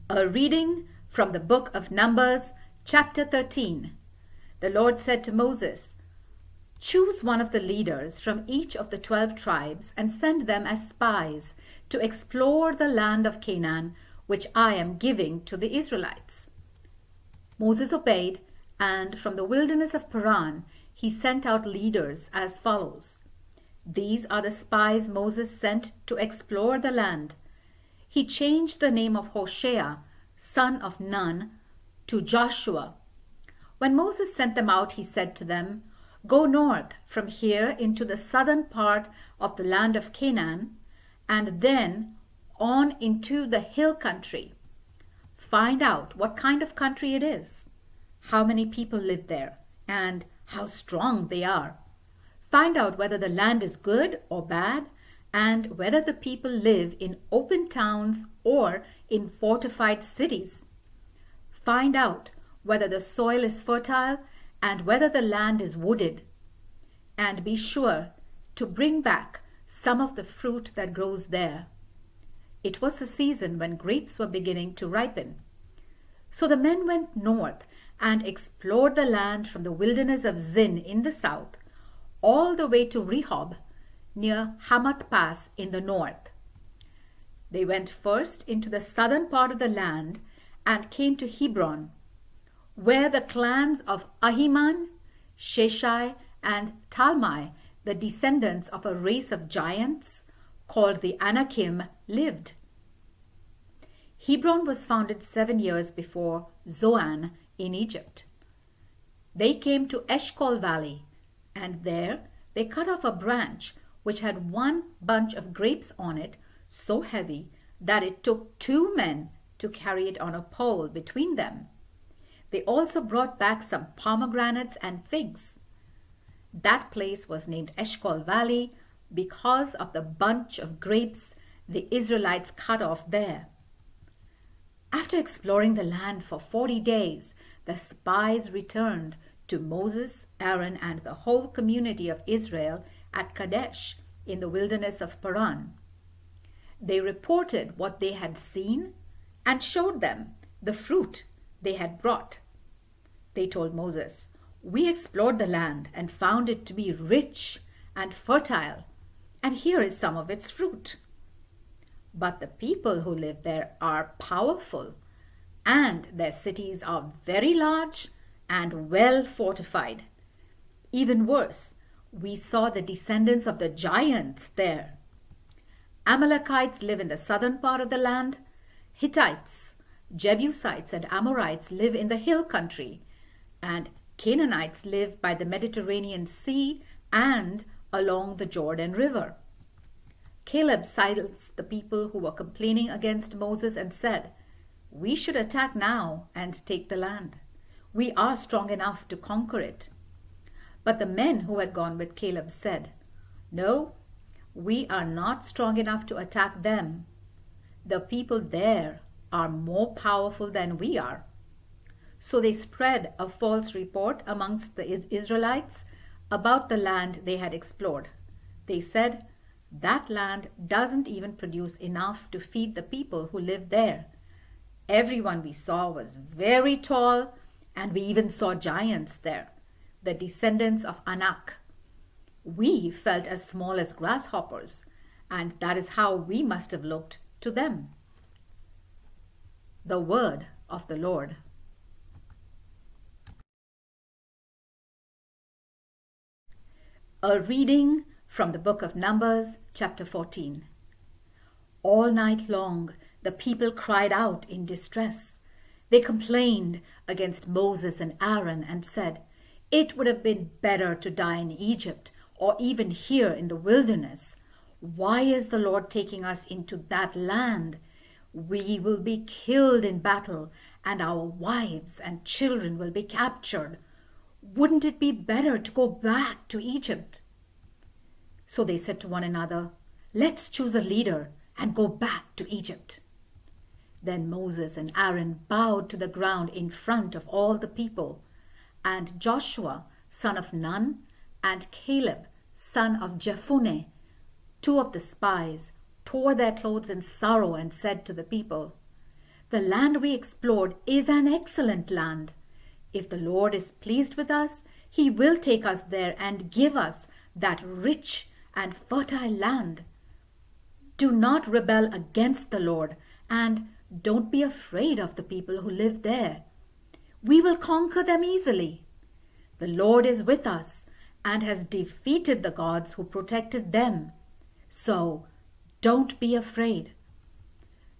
A reading from the book of Numbers, chapter 13. The Lord said to Moses, "Choose one of the leaders from each of the 12 tribes and send them as spies to explore the land of Canaan, which I am giving to the Israelites." Moses obeyed, and from the wilderness of Paran he sent out leaders as follows. These are the spies Moses sent to explore the land. He changed the name of Hoshea, son of Nun, to Joshua. When Moses sent them out, he said to them, "Go north from here into the southern part of the land of Canaan, and then on into the hill country. Find out what kind of country it is, how many people live there, and how strong they are. Find out whether the land is good or bad, and whether the people live in open towns or in fortified cities. Find out whether the soil is fertile and whether the land is wooded. And be sure to bring back some of the fruit that grows there." It was the season when grapes were beginning to ripen. So the men went north and explored the land from the wilderness of Zin in the south, all the way to Rehob, near Hamath Pass in the north. They went first into the southern part of the land and came to Hebron, where the clans of Ahiman, Sheshai, and Talmai, the descendants of a race of giants called the Anakim, lived. Hebron was founded 7 years before Zoan in Egypt. They came to Eshcol Valley, and there they cut off a branch which had one bunch of grapes on it, so heavy that it took 2 men to carry it on a pole between them. They also brought back some pomegranates and figs. That place was named Eshcol Valley because of the bunch of grapes the Israelites cut off there. After exploring the land for 40 days, the spies returned to Moses, Aaron, and the whole community of Israel at Kadesh in the wilderness of Paran. They reported what they had seen and showed them the fruit they had brought. They told Moses, "We explored the land and found it to be rich and fertile, and here is some of its fruit. But the people who live there are powerful, and their cities are very large and well fortified. Even worse, we saw the descendants of the giants there. Amalekites live in the southern part of the land. Hittites, Jebusites, and Amorites live in the hill country, and Canaanites live by the Mediterranean Sea and along the Jordan River." Caleb silenced the people who were complaining against Moses and said, "We should attack now and take the land. We are strong enough to conquer it." But the men who had gone with Caleb said, "No, we are not strong enough to attack them. The people there are more powerful than we are." So they spread a false report amongst the Israelites about the land they had explored. They said, "That land doesn't even produce enough to feed the people who live there. Everyone we saw was very tall, and we even saw giants there, the descendants of Anak. We felt as small as grasshoppers, and that is how we must have looked to them." The word of the Lord. A reading from the book of Numbers, chapter 14. All night long the people cried out in distress. They complained against Moses and Aaron and said, "It would have been better to die in Egypt or even here in the wilderness. Why is the Lord taking us into that land? We will be killed in battle, and our wives and children will be captured. Wouldn't it be better to go back to Egypt?" So they said to one another, "Let's choose a leader and go back to Egypt." Then Moses and Aaron bowed to the ground in front of all the people, and Joshua, son of Nun, and Caleb, son of Jephunneh, 2 of the spies, tore their clothes in sorrow and said to the people, The land we explored is an excellent land. If the Lord is pleased with us, He will take us there and give us that rich and fertile land. Do not rebel against the Lord, and don't be afraid of the people who live there. We will conquer them easily. The Lord is with us and has defeated the gods who protected them. So don't be afraid.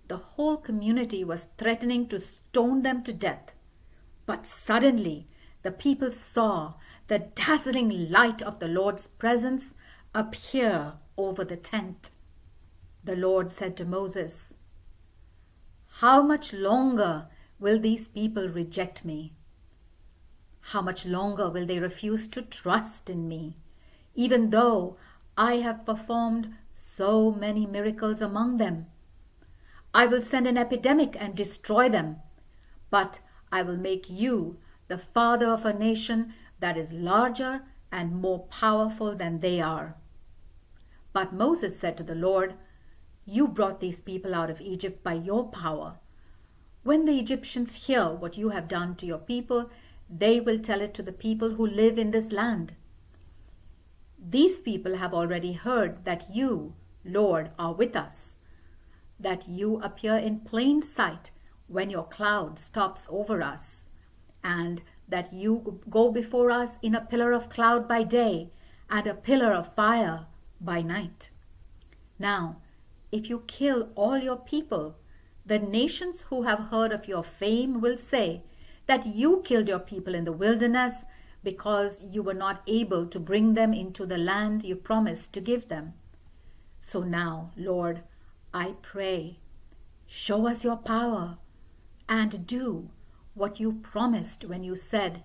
The whole community was threatening to stone them to death. But suddenly the people saw the dazzling light of the Lord's presence appear over the tent. The Lord said to Moses, "How much longer will these people reject me? How much longer will they refuse to trust in me, even though I have performed so many miracles among them? I will send an epidemic and destroy them, but I will make you the father of a nation that is larger and more powerful than they are." But Moses said to the Lord, "You brought these people out of Egypt by your power. When the Egyptians hear what you have done to your people, they will tell it to the people who live in this land. These people have already heard that you, Lord, are with us, that you appear in plain sight when your cloud stops over us, and that you go before us in a pillar of cloud by day and a pillar of fire by night. Now, if you kill all your people, the nations who have heard of your fame will say that you killed your people in the wilderness because you were not able to bring them into the land you promised to give them. So now, Lord, I pray, show us your power and do what you promised when you said,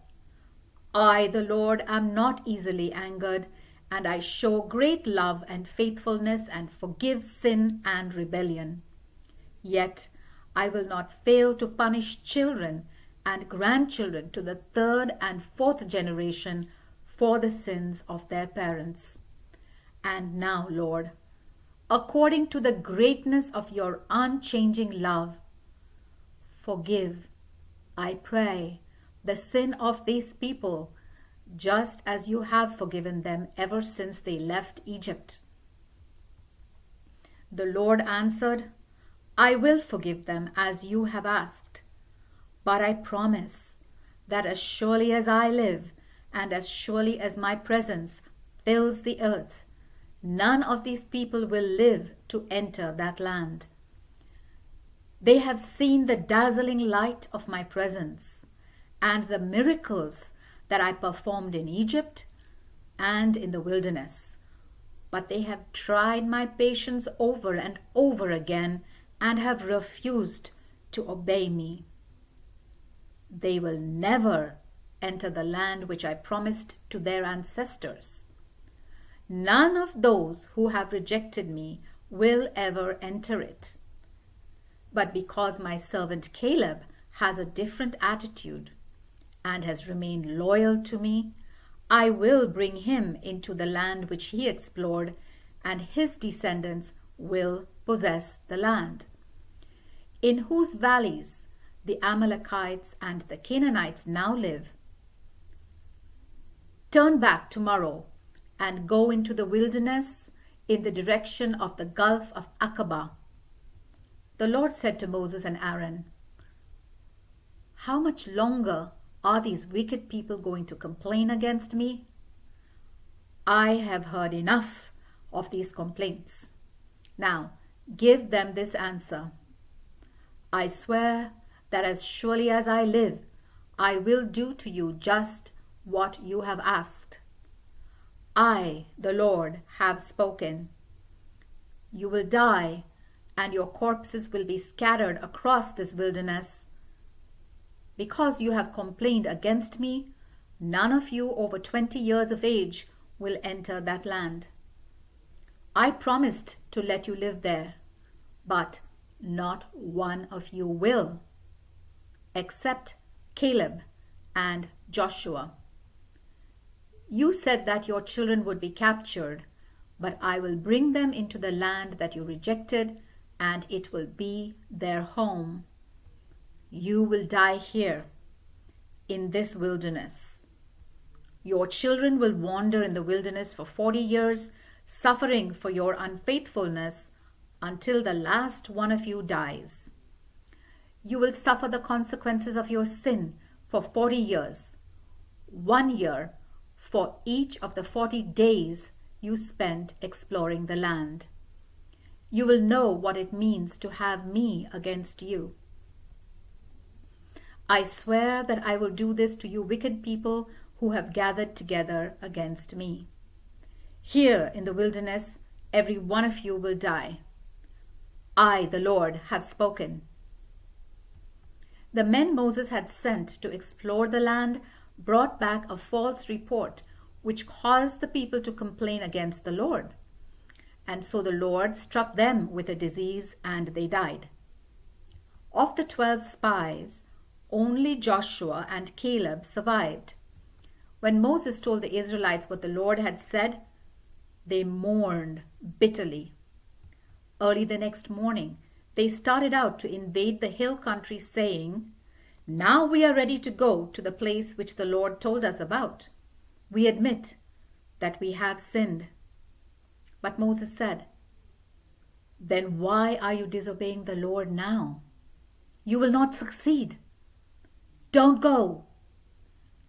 'I, the Lord, am not easily angered, and I show great love and faithfulness and forgive sin and rebellion. Yet I will not fail to punish children and grandchildren to the third and fourth generation for the sins of their parents.' And now, Lord, according to the greatness of your unchanging love, forgive, I pray, the sin of these people, just as you have forgiven them ever since they left Egypt." The Lord answered, "I will forgive them as you have asked. But I promise that as surely as I live and as surely as my presence fills the earth, none of these people will live to enter that land. They have seen the dazzling light of my presence and the miracles that I performed in Egypt and in the wilderness. But they have tried my patience over and over again and have refused to obey me. They will never enter the land which I promised to their ancestors. None of those who have rejected me will ever enter it. But because my servant Caleb has a different attitude and has remained loyal to me, I will bring him into the land which he explored, and his descendants will possess the land, in whose valleys the Amalekites and the Canaanites now live. Turn back tomorrow and go into the wilderness in the direction of the Gulf of Aqaba." The Lord said to Moses and Aaron, "How much longer are these wicked people going to complain against me? I have heard enough of these complaints. Now give them this answer. I swear that as surely as I live, I will do to you just what you have asked. I, the Lord, have spoken. You will die, and your corpses will be scattered across this wilderness. Because you have complained against me, none of you over 20 years of age will enter that land. I promised to let you live there, but not one of you will, except Caleb and Joshua. You said that your children would be captured, but I will bring them into the land that you rejected, and it will be their home. You will die here, in this wilderness. Your children will wander in the wilderness for 40 years, suffering for your unfaithfulness until the last one of you dies. You will suffer the consequences of your sin for 40 years, 1 year for each of the 40 days you spent exploring the land. You will know what it means to have me against you. I swear that I will do this to you wicked people who have gathered together against me. Here in the wilderness, every one of you will die. I, the Lord, have spoken. The men Moses had sent to explore the land brought back a false report, which caused the people to complain against the Lord. And so the Lord struck them with a disease, and they died. Of the 12 spies, only Joshua and Caleb survived. When Moses told the Israelites what the Lord had said, they mourned bitterly. Early the next morning, they started out to invade the hill country, saying, "Now we are ready to go to the place which the Lord told us about. We admit that we have sinned." But Moses said, "Then why are you disobeying the Lord now? You will not succeed. Don't go.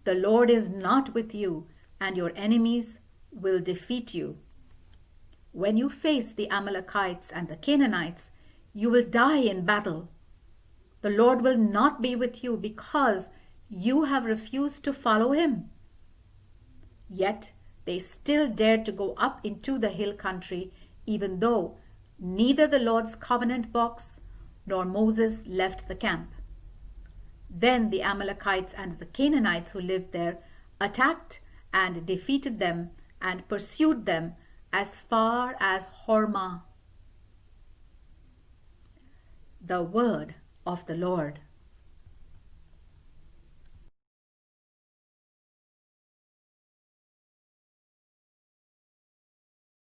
The Lord is not with you, and your enemies will defeat you. When you face the Amalekites and the Canaanites, you will die in battle. The Lord will not be with you because you have refused to follow him." Yet they still dared to go up into the hill country, even though neither the Lord's covenant box nor Moses left the camp. Then the Amalekites and the Canaanites who lived there attacked and defeated them and pursued them as far as Hormah. The word of the Lord.